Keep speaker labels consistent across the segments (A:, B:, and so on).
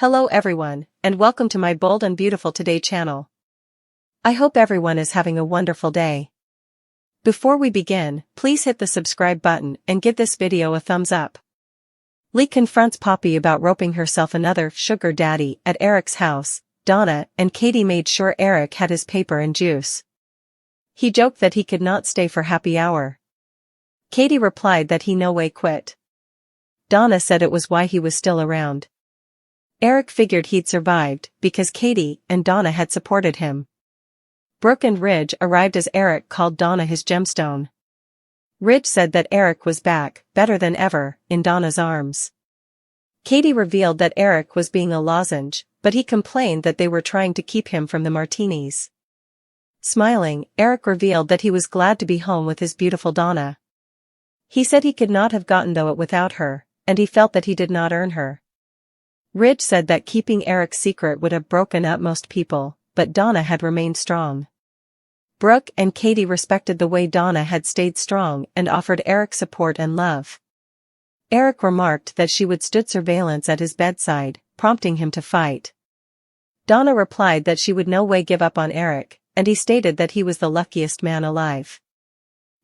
A: Hello everyone, and welcome to my Bold and Beautiful Today channel. I hope everyone is having a wonderful day. Before we begin, please hit the subscribe button and give this video a thumbs up. Lee confronts Poppy about roping herself another sugar daddy at Eric's house. Donna and Katie made sure Eric had his paper and juice. He joked that he could not stay for happy hour. Katie replied that he no way quit. Donna said it was why he was still around. Eric figured he'd survived because Katie and Donna had supported him. Brooke and Ridge arrived as Eric called Donna his gemstone. Ridge said that Eric was back, better than ever, in Donna's arms. Katie revealed that Eric was being a lozenge, but he complained that they were trying to keep him from the martinis. Smiling, Eric revealed that he was glad to be home with his beautiful Donna. He said he could not have gotten through it without her, and he felt that he did not earn her. Ridge said that keeping Eric's secret would have broken up most people, but Donna had remained strong. Brooke and Katie respected the way Donna had stayed strong and offered Eric support and love. Eric remarked that she would stood surveillance at his bedside, prompting him to fight. Donna replied that she would no way give up on Eric, and he stated that he was the luckiest man alive.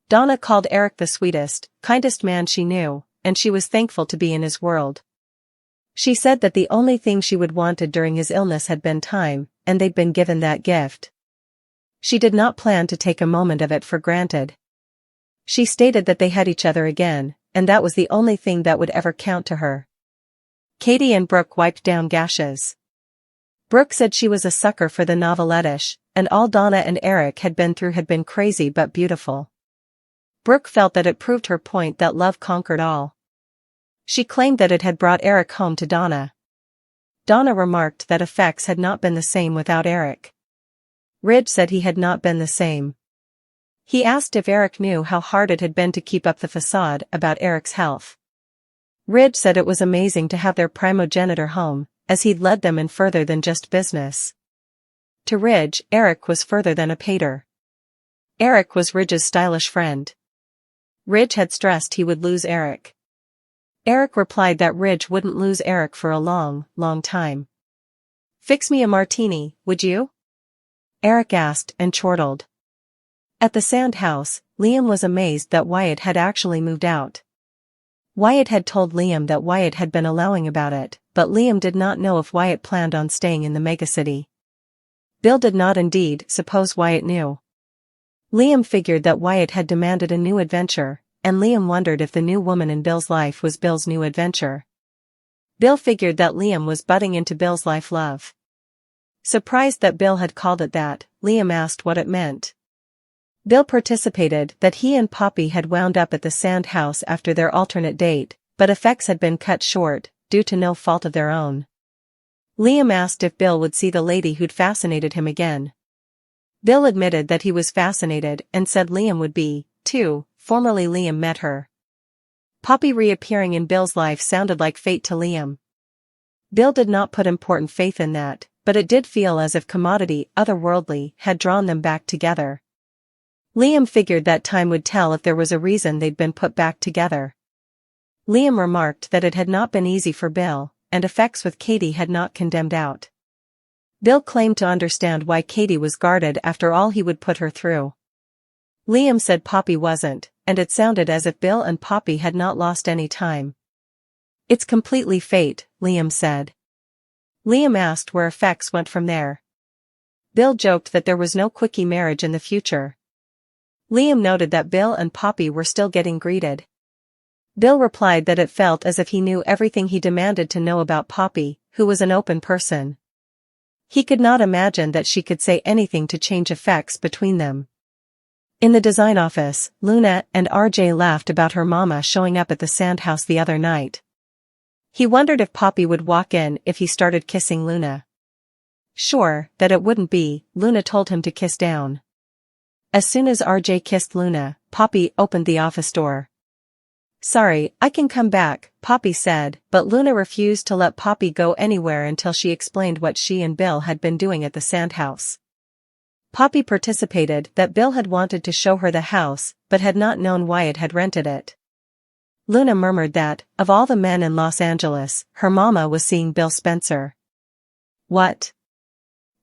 A: Donna called Eric the sweetest, kindest man she knew, and she was thankful to be in his world. She said that the only thing she would wanted during his illness had been time, and they'd been given that gift. She did not plan to take a moment of it for granted. She stated that they had each other again, and that was the only thing that would ever count to her. Katie and Brooke wiped down gashes. Brooke said she was a sucker for the novelettish, and all Donna and Eric had been through had been crazy but beautiful. Brooke felt that it proved her point that love conquered all. She claimed that it had brought Eric home to Donna. Donna remarked that effects had not been the same without Eric. Ridge said he had not been the same. He asked if Eric knew how hard it had been to keep up the facade about Eric's health. Ridge said it was amazing to have their primogenitor home, as he'd led them in further than just business. To Ridge, Eric was further than a pater. Eric was Ridge's stylish friend. Ridge had stressed he would lose Eric. Eric replied that Ridge wouldn't lose Eric for a long, long time. "Fix me a martini, would you?" Eric asked and chortled. At the sand house, Liam was amazed that Wyatt had actually moved out. Wyatt had told Liam that Wyatt had been allowing about it, but Liam did not know if Wyatt planned on staying in the megacity. Bill did not indeed suppose Wyatt knew. Liam figured that Wyatt had demanded a new adventure, and Liam wondered if the new woman in Bill's life was Bill's new adventure. Bill figured that Liam was butting into Bill's life love. Surprised that Bill had called it that, Liam asked what it meant. Bill participated that he and Poppy had wound up at the sand house after their alternate date, but effects had been cut short, due to no fault of their own. Liam asked if Bill would see the lady who'd fascinated him again. Bill admitted that he was fascinated and said Liam would be, too. Formerly Liam met her. Poppy reappearing in Bill's life sounded like fate to Liam. Bill did not put important faith in that, but it did feel as if commodity otherworldly had drawn them back together. Liam figured that time would tell if there was a reason they'd been put back together. Liam remarked that it had not been easy for Bill, and effects with Katie had not condemned out. Bill claimed to understand why Katie was guarded after all he would put her through. Liam said Poppy wasn't, and it sounded as if Bill and Poppy had not lost any time. "It's completely fate," Liam said. Liam asked where effects went from there. Bill joked that there was no quickie marriage in the future. Liam noted that Bill and Poppy were still getting greeted. Bill replied that it felt as if he knew everything he demanded to know about Poppy, who was an open person. He could not imagine that she could say anything to change effects between them. In the design office, Luna and RJ laughed about her mama showing up at the sand house the other night. He wondered if Poppy would walk in if he started kissing Luna. Sure, that it wouldn't be, Luna told him to kiss down. As soon as RJ kissed Luna, Poppy opened the office door. "Sorry, I can come back," Poppy said, but Luna refused to let Poppy go anywhere until she explained what she and Bill had been doing at the sand house. Poppy participated that Bill had wanted to show her the house, but had not known Wyatt had rented it. Luna murmured that, of all the men in Los Angeles, her mama was seeing Bill Spencer. "What?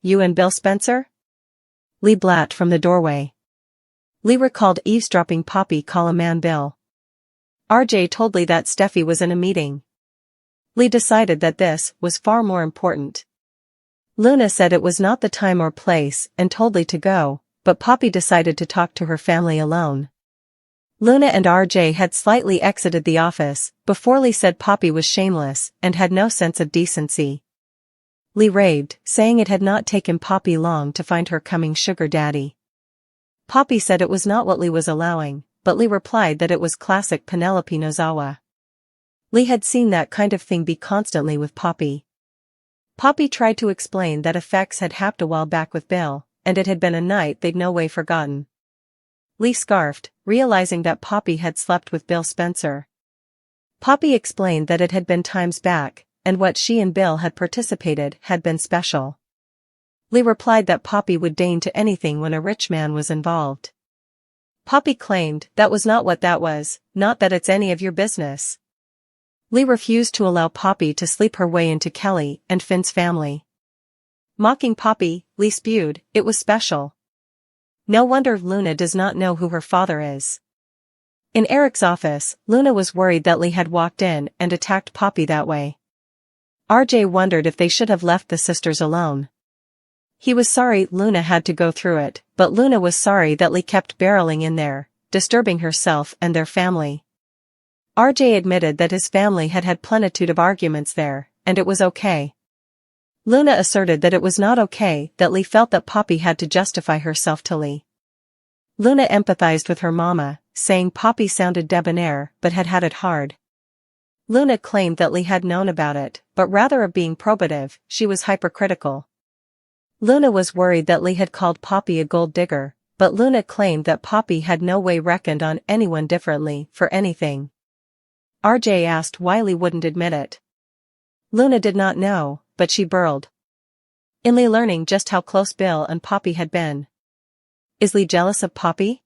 A: You and Bill Spencer?" Lee blat from the doorway. Lee recalled eavesdropping Poppy call a man Bill. RJ told Lee that Steffi was in a meeting. Lee decided that this was far more important. Luna said it was not the time or place and told Lee to go, but Poppy decided to talk to her family alone. Luna and RJ had slightly exited the office before Lee said Poppy was shameless and had no sense of decency. Lee raved, saying it had not taken Poppy long to find her coming sugar daddy. Poppy said it was not what Lee was allowing, but Lee replied that it was classic Penelope Nozawa. Lee had seen that kind of thing be constantly with Poppy. Poppy tried to explain that effects had happened a while back with Bill, and it had been a night they'd no way forgotten. Lee scarfed, realizing that Poppy had slept with Bill Spencer. Poppy explained that it had been times back, and what she and Bill had participated had been special. Lee replied that Poppy would deign to anything when a rich man was involved. Poppy claimed that was not what that was, not that it's any of your business. Lee refused to allow Poppy to sleep her way into Kelly and Finn's family. Mocking Poppy, Lee spewed, "It was special. No wonder Luna does not know who her father is." In Eric's office, Luna was worried that Lee had walked in and attacked Poppy that way. RJ wondered if they should have left the sisters alone. He was sorry Luna had to go through it, but Luna was sorry that Lee kept barreling in there, disturbing herself and their family. RJ admitted that his family had had plenitude of arguments there, and it was okay. Luna asserted that it was not okay that Lee felt that Poppy had to justify herself to Lee. Luna empathized with her mama, saying Poppy sounded debonair but had had it hard. Luna claimed that Lee had known about it, but rather of being probative, she was hypercritical. Luna was worried that Lee had called Poppy a gold digger, but Luna claimed that Poppy had no way reckoned on anyone differently for anything. RJ asked why Lee wouldn't admit it. Luna did not know, but she burled. In Lee learning just how close Bill and Poppy had been. Is Lee jealous of Poppy?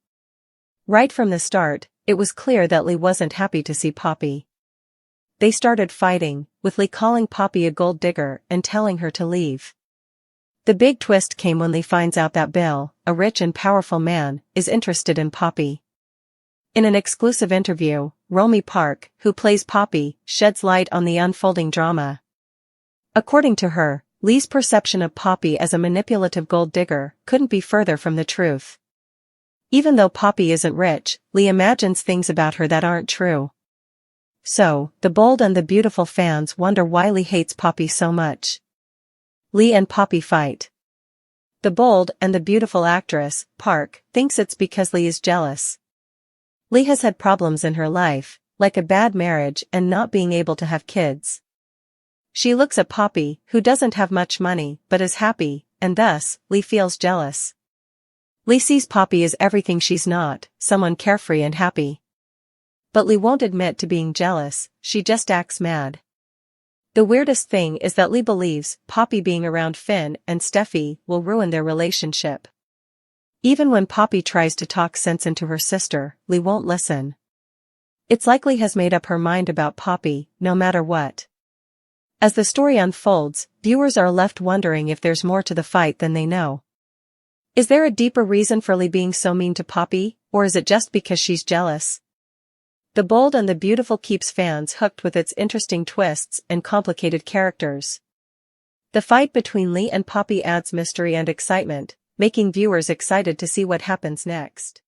A: Right from the start, it was clear that Lee wasn't happy to see Poppy. They started fighting, with Lee calling Poppy a gold digger and telling her to leave. The big twist came when Lee finds out that Bill, a rich and powerful man, is interested in Poppy. In an exclusive interview, Romy Park, who plays Poppy, sheds light on the unfolding drama. According to her, Lee's perception of Poppy as a manipulative gold digger couldn't be further from the truth. Even though Poppy isn't rich, Lee imagines things about her that aren't true. So, the bold and the beautiful fans wonder why Lee hates Poppy so much. Lee and Poppy fight. The bold and the beautiful actress, Park, thinks it's because Lee is jealous. Lee has had problems in her life, like a bad marriage and not being able to have kids. She looks at Poppy, who doesn't have much money but is happy, and thus, Lee feels jealous. Lee sees Poppy as everything she's not, someone carefree and happy. But Lee won't admit to being jealous, she just acts mad. The weirdest thing is that Lee believes Poppy being around Finn and Steffi will ruin their relationship. Even when Poppy tries to talk sense into her sister, Lee won't listen. It's like Lee has made up her mind about Poppy, no matter what. As the story unfolds, viewers are left wondering if there's more to the fight than they know. Is there a deeper reason for Lee being so mean to Poppy, or is it just because she's jealous? The Bold and the Beautiful keeps fans hooked with its interesting twists and complicated characters. The fight between Lee and Poppy adds mystery and excitement, making viewers excited to see what happens next.